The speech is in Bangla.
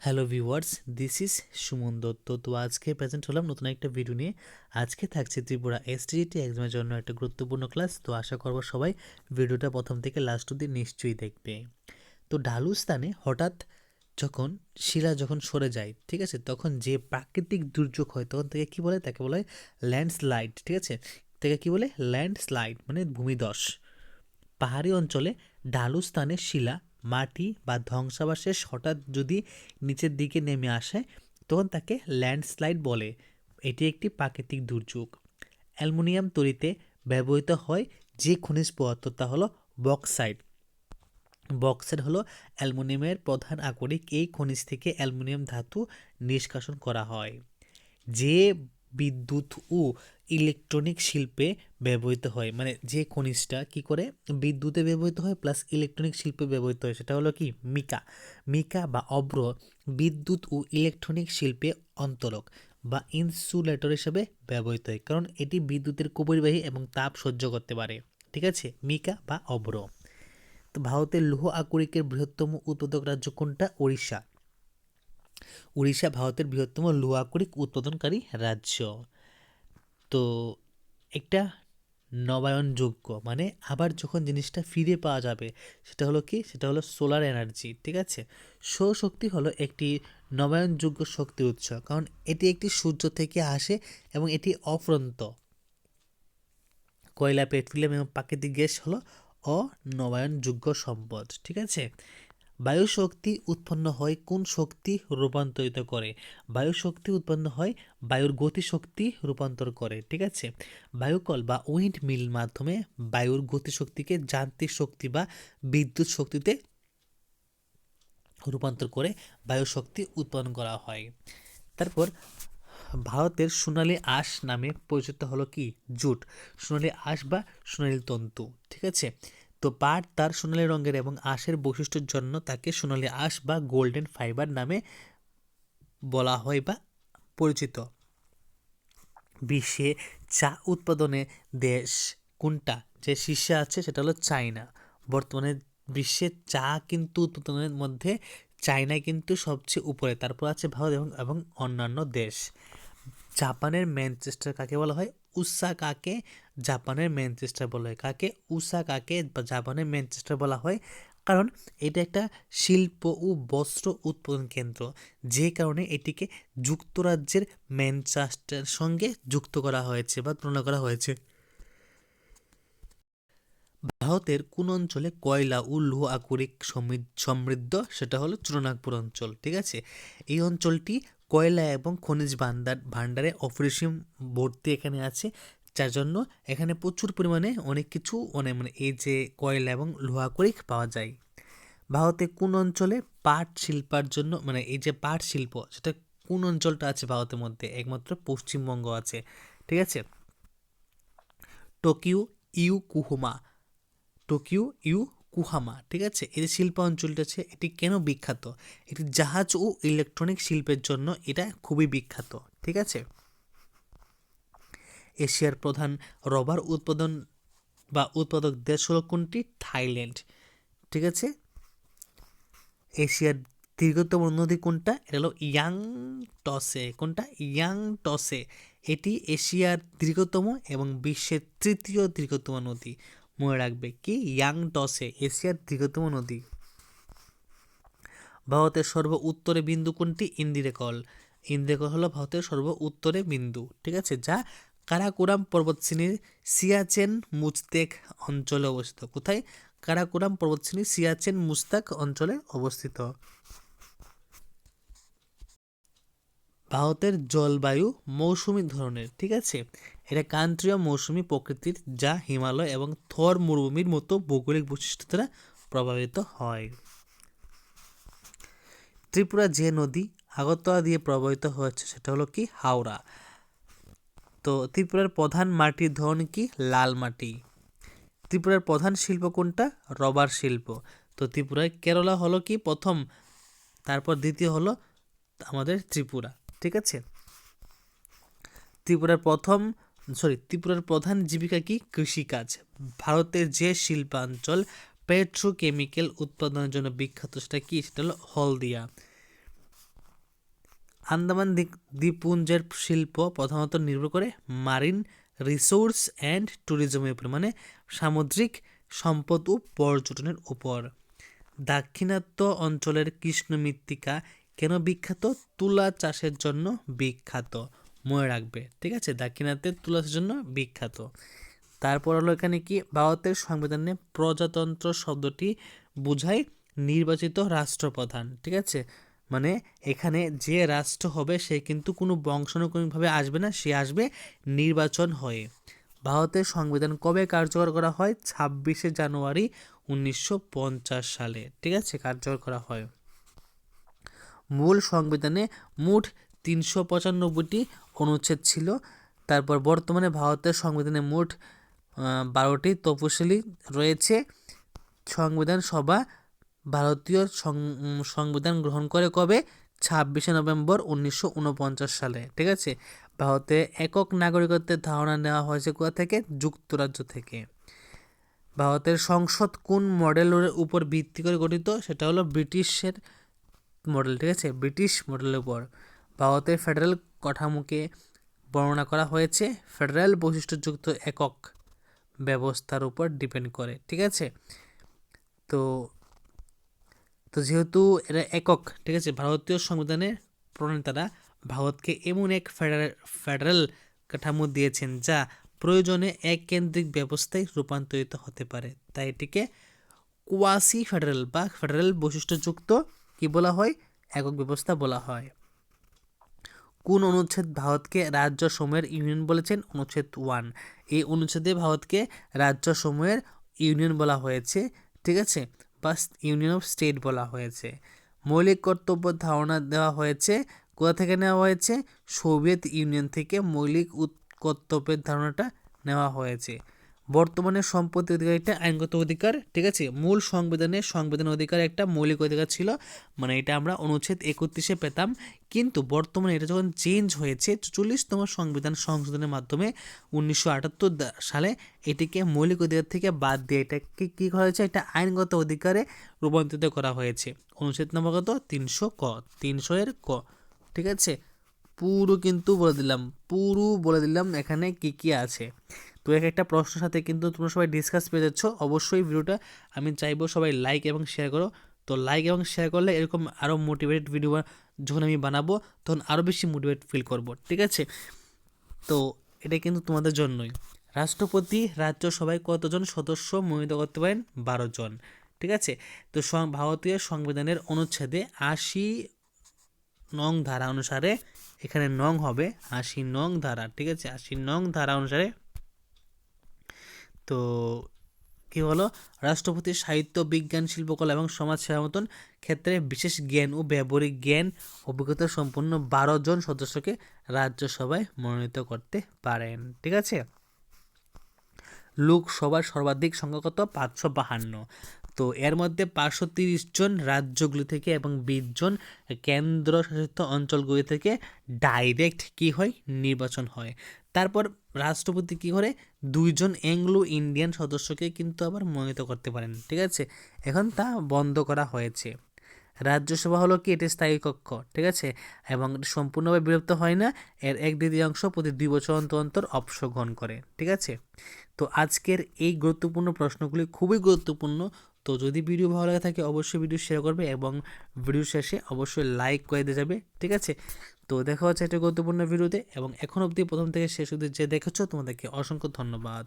Hello viewers, this is Suman Dutta. তো আজকে প্রেজেন্ট হলাম নতুন একটা ভিডিও নিয়ে। আজকে থাকছে ত্রিপুরা এসটিজিটি এক্সামের জন্য একটা গুরুত্বপূর্ণ ক্লাস। তো আশা করবো সবাই ভিডিওটা প্রথম থেকে লাস্ট অবধি নিশ্চয়ই দেখবে। তো ঢালু স্থানে হঠাৎ শিলা যখন সরে যায়, ঠিক আছে, তখন যে প্রাকৃতিক দুর্যোগ হয় তখন তাকে কী বলে? তাকে বলে ল্যান্ডস্লাইড, ঠিক আছে। তাকে কী বলে? ল্যান্ডস্লাইড মানে ভূমিধস। পাহাড়ি অঞ্চলে ঢালু স্থানে শিলা, মাটি বা ধ্বংসাবশেষ হঠাৎ যদি নিচের দিকে নেমে আসে তখন তাকে ল্যান্ডস্লাইড বলে। এটি একটি প্রাকৃতিক দুর্যোগ। অ্যালুমিনিয়াম তৈরিতে ব্যবহৃত হয় যে খনিজ পদার্থ তা হলো বক্সাইট। বক্সাইট হলো অ্যালুমিনিয়ামের প্রধান আকরিক। এই খনিজ থেকে অ্যালুমিনিয়াম ধাতু নিষ্কাশন করা হয়। যে বিদ্যুৎ ও ইলেকট্রনিক শিল্পে ব্যবহৃত হয়, মানে যে খনিজটা কি করে বিদ্যুতে ব্যবহৃত হয় প্লাস ইলেকট্রনিক শিল্পে ব্যবহৃত হয়, সেটা হলো কি মিকা। মিকা বা অভ্র বিদ্যুৎ ও ইলেকট্রনিক শিল্পে অন্তরক বা ইনসুলেটর হিসেবে ব্যবহৃত হয়, কারণ এটি বিদ্যুতের কুপরিবাহী এবং তাপ সহ্য করতে পারে। ঠিক আছে, মিকা বা অভ্র। তো ভারতের লৌহ আকরিকের বৃহত্তম উৎপাদক রাজ্য কোনটা? উড়িষ্যা। উড়িষ্যা ভারতের বৃহত্তম লৌহ আকরিক উৎপাদনকারী রাজ্য। তো একটা নবায়নযোগ্য মানে আবার যখন জিনিসটা ফিরে পাওয়া যাবে সেটা হলো কি? সেটা হলো সোলার এনার্জি। ঠিক আছে, সৌরশক্তি হলো একটি নবায়নযোগ্য শক্তির উৎস, কারণ এটি একটি সূর্য থেকে আসে এবং এটি অফুরন্ত। কয়লা, পেট্রোলিয়াম এবং প্রাকৃতিক গ্যাস হলো অনবায়নযোগ্য সম্পদ। ঠিক আছে, বায়ু শক্তি উৎপন্ন হয় কোন শক্তি রূপান্তরিত করে? বায়ু শক্তি উৎপন্ন হয় বায়ুর গতিশক্তি রূপান্তর করে। ঠিক আছে, বায়ুকল বা উইন্ড মিল মাধ্যমে বায়ুর গতিশক্তিকে যান্ত্রিক শক্তি বা বিদ্যুৎ শক্তিতে রূপান্তর করে বায়ু শক্তি উৎপন্ন করা হয়। তারপর ভারতের সোনালী আঁশ নামে পরিচিত হলো কি? জুট। সোনালী আঁশ বা সোনালী তন্তু। ঠিক আছে, তো পাট তার সোনালী রঙের এবং আঁশের বৈশিষ্ট্যের জন্য তাকে সোনালী আঁশ বা গোল্ডেন ফাইবার নামে বলা হয় বা পরিচিত। বিশ্বে চা উৎপাদনে দেশ কোনটা যে শীর্ষে আছে? সেটা হলো চায়না। বর্তমানে বিশ্বে চা কিন্তু উৎপাদনের মধ্যে চায়না কিন্তু সবচেয়ে উপরে, তারপর আছে ভারত এবং অন্যান্য দেশ। জাপানের ম্যানচেস্টার কাকে বলা হয়? উসাকাকে জাপানের ম্যানচেস্টার বলা হয়। কাকে? উসাকাকে বা জাপানের ম্যানচেস্টার বলা হয়, কারণ এটা একটা শিল্প ও বস্ত্র উৎপাদন কেন্দ্র, যে কারণে এটিকে যুক্তরাজ্যের ম্যানচেস্টার সঙ্গে যুক্ত করা হয়েছে বা তুলনা করা হয়েছে। ভারতের কোন অঞ্চলে কয়লা ও লৌহ আকরিক সমৃদ্ধ? সেটা হলো চুরনাগপুর অঞ্চল। ঠিক আছে, এই অঞ্চলটি কয়লা এবং খনিজ ভাণ্ডারে অপরিসীম ভর্তি এখানে আছে, যার জন্য এখানে প্রচুর পরিমাণে অনেক কিছু মানে এই যে কয়লা এবং লৌহ আকরিক পাওয়া যায়। ভারতে কোন অঞ্চলে পাট শিল্পের জন্য, মানে এই যে পাট শিল্প, সেটা কোন অঞ্চলটা আছে ভারতের মধ্যে? একমাত্র পশ্চিমবঙ্গ আছে। ঠিক আছে, টোকিও ইউকুহুমা টোকিও ইউকুহামা। ঠিক আছে, এই যে শিল্প অঞ্চলটা আছে এটি কেন বিখ্যাত? এটি জাহাজ ও ইলেকট্রনিক শিল্পের জন্য এটা খুবই বিখ্যাত। ঠিক আছে, এশিয়ার প্রধান রবার উৎপাদন বা উৎপাদক দেশ হলো কোনটি? থাইল্যান্ড। ঠিক আছে, এশিয়ার দীর্ঘতম নদী কোনটা? এটা হলো ইয়াংটসে। কোনটা? ইয়াংটসে। এটি এশিয়ার দীর্ঘতম এবং বিশ্বের তৃতীয় দীর্ঘতম নদী। মনে রাখবে কি? ইয়াংটসে, এশিয়ার দীর্ঘতম নদী। ভারতের সর্ব উত্তরে বিন্দু কোনটি? ইন্দিরেকল। ইন্দিরেকল হলো ভারতের সর্ব উত্তরে বিন্দু। ঠিক আছে, যা কারাকোরাম পর্বতশ্রেণীর সিয়াচেন মুজতেক অঞ্চলে অবস্থিত। কোথায়? কারাকোরাম পর্বতশ্রেণী সিয়াচেন মুজতাক অঞ্চলে অবস্থিত। ভারতের জলবায়ু মৌসুমী ধরনের। ঠিক আছে, এটা ক্রান্তীয় মৌসুমী প্রকৃতির, যা হিমালয় এবং থর মরুভূমির মতো ভৌগোলিক বৈশিষ্ট্য দ্বারা প্রভাবিত হয়। ত্রিপুরা যে নদী আগরতলা দিয়ে প্রবাহিত হয়েছে সেটা হলো কি? হাওড়া। তো ত্রিপুরার প্রধান মাটির ধরন কি? লাল মাটি। ত্রিপুরার প্রধান শিল্প কোনটা? রবার শিল্প। তো ত্রিপুরায় কেরালা হলো কি প্রথম, তারপর দ্বিতীয় হলো আমাদের ত্রিপুরা। ঠিক আছে, ত্রিপুরার প্রধান জীবিকা কি? কৃষিকাজ। ভারতের যে শিল্পাঞ্চল পেট্রোকেমিক্যাল উৎপাদনের জন্য বিখ্যাত সেটা কি? সেটা হলো হলদিয়া। আন্দামান দ্বীপপুঞ্জের শিল্প প্রধানত নির্ভর করে মারিন রিসোর্স অ্যান্ড ট্যুরিজমের উপর, মানে সামুদ্রিক সম্পদ ও পর্যটনের উপর। দাক্ষিণাত্য অঞ্চলের কৃষ্ণ মৃত্তিকা কেন বিখ্যাত? তুলা চাষের জন্য বিখ্যাত, মনে রাখবে, ঠিক আছে? দাক্ষিণাত্যের তুলা চাষের জন্য বিখ্যাত। তারপর হলো এখানে কি, ভারতের সংবিধানে প্রজাতন্ত্র শব্দটি বোঝায় নির্বাচিত রাষ্ট্রপ্রধান, ঠিক আছে? মানে এখানে যে রাষ্ট্র হবে সে কিন্তু কোনো বংশানুক্রমিকভাবে আসবে না, সে আসবে নির্বাচন হয়ে। ভারতের সংবিধান কবে কার্যকর করা হয়? 26শে জানুয়ারি 1950 সালে, ঠিক আছে, কার্যকর করা হয়। মূল সংবিধানে মোট 395টি অনুচ্ছেদ ছিল। তারপর বর্তমানে ভারতের সংবিধানে মোট 12টি তফসিলি রয়েছে। সংবিধান সভা ভারতীয় সংবিধান গ্রহণ করে কবে? 26শে নভেম্বর 1949 সালে, ঠিক আছে। ভারতে একক নাগরিকত্বের ধারণা নেওয়া হয়েছে কোথা থেকে? যুক্তরাজ্য থেকে। ভারতের সংসদ কোন মডেলের উপর ভিত্তি করে গঠিত? সেটা হলো ব্রিটিশের মডেল, ঠিক আছে, ব্রিটিশ মডেলের উপর। ভারতের ফেডারেল কাঠামোকে বর্ণনা করা হয়েছে ফেডারেল বৈশিষ্ট্যযুক্ত একক ব্যবস্থার উপর ডিপেন্ড করে, ঠিক আছে। তো যেহেতু এটা একক, ঠিক আছে, ভারতীয় সংবিধানের প্রণেতারা ভারতকে এমন এক ফেডারেল কাঠামো দিয়েছেন যা প্রয়োজনে এক কেন্দ্রিক ব্যবস্থায় রূপান্তরিত হতে পারে, তাই এটিকে কোয়াসি ফেডারেল বা ফেডারেল বৈশিষ্ট্যযুক্ত কি বলা হয়? একক ব্যবস্থা বলা হয়। কোন অনুচ্ছেদ ভারতকে রাজ্য সমূহের ইউনিয়ন বলেছেন? অনুচ্ছেদ 1। এই অনুচ্ছেদে ভারতকে রাজ্য সমূহের ইউনিয়ন বলা হয়েছে, ঠিক আছে, বা ইউনিয়ন অফ স্টেট বলা হয়েছে। মৌলিক কর্তব্য ধারণা দেওয়া হয়েছে কোথা থেকে নেওয়া হয়েছে? সোভিয়েত ইউনিয়ন থেকে মৌলিক কর্তব্যের ধারণাটা নেওয়া হয়েছে। বর্তমানে সম্পত্তি অধিকার একটা আইনগত অধিকার, ঠিক আছে। মূল সংবিধান অধিকার একটা মৌলিক অধিকার ছিল, মানে এটা আমরা অনুচ্ছেদ 31-এ পেতাম, কিন্তু বর্তমানে এটা যখন চেঞ্জ হয়েছে 44তম সংবিধান সংশোধনের মাধ্যমে 1978 সালে এটিকে মৌলিক অধিকার থেকে বাদ দিয়ে এটাকে কী করা হয়েছে? একটা আইনগত অধিকারে রূপান্তরিত করা হয়েছে। অনুচ্ছেদ নম্বর কত? 300 ক, ঠিক আছে। পুরো কিন্তু বলে দিলাম এখানে কি কি আছে। তো একটা প্রশ্নের সাথে কিন্তু তোমরা সবাই ডিসকাস পেয়ে যাচ্ছ। অবশ্যই ভিডিওটা আমি চাইবো সবাই লাইক এবং শেয়ার করো। তো লাইক এবং শেয়ার করলে এরকম আরও মোটিভেটেড ভিডিও যখন আমি বানাবো তখন আরও বেশি মোটিভেট ফিল করব, ঠিক আছে। তো এটা কিন্তু তোমাদের জন্যই। রাষ্ট্রপতি রাজ্যসভায় কতজন সদস্য মনোনীত করতে পারেন? 12 জন, ঠিক আছে। তো ভারতীয় সংবিধানের অনুচ্ছেদে 80 নং ধারা অনুসারে, এখানে নং হবে 80 নং ধারা, ঠিক আছে, 80 নং ধারা অনুসারে তো কি হলো, রাষ্ট্রপতি সাহিত্য, বিজ্ঞান, শিল্পকলা এবং সমাজ সেবা মতন ক্ষেত্রে বিশেষ জ্ঞান ও ব্যবহারিক জ্ঞান অভিজ্ঞতা সম্পন্ন 12 জন সদস্যকে রাজ্যসভায় মনোনীত করতে পারেন, ঠিক আছে। লোকসভার সর্বাধিক সংখ্যা কত? 552। তো এর মধ্যে 530 জন রাজ্যগুলি থেকে এবং 20 জন কেন্দ্রশাসিত অঞ্চলগুলি থেকে ডাইরেক্ট কি হয়? নির্বাচন হয়। তারপর রাষ্ট্রপতি কি করে? 2 জন অ্যাংলো ইন্ডিয়ান সদস্যকে কিন্তু আবার মনোনীত করতে পারেন, ঠিক আছে। এখন তা বন্ধ করা হয়েছে। রাজ্যসভা হলো কি? এটি স্থায়ী কক্ষ, ঠিক আছে, এবং সম্পূর্ণভাবে বিলুপ্ত হয় না। এর 1/3 প্রতি 2 বছর অন্তর অন্তর অবসর গ্রহণ করে, ঠিক আছে। তো আজকের এই গুরুত্বপূর্ণ প্রশ্নগুলি খুবই গুরুত্বপূর্ণ। তো যদি ভিডিও ভালো লাগে থাকে অবশ্যই ভিডিও শেয়ার করবে এবং ভিডিও শেষে অবশ্যই লাইক করে দিয়ে যাবে, ঠিক আছে। তো দেখা হচ্ছে একটা গুরুত্বপূর্ণ ভিডিওতে, এবং এখন অবধি প্রথম থেকে শেষ অবধি যে দেখেছো তোমাদেরকে অসংখ্য ধন্যবাদ।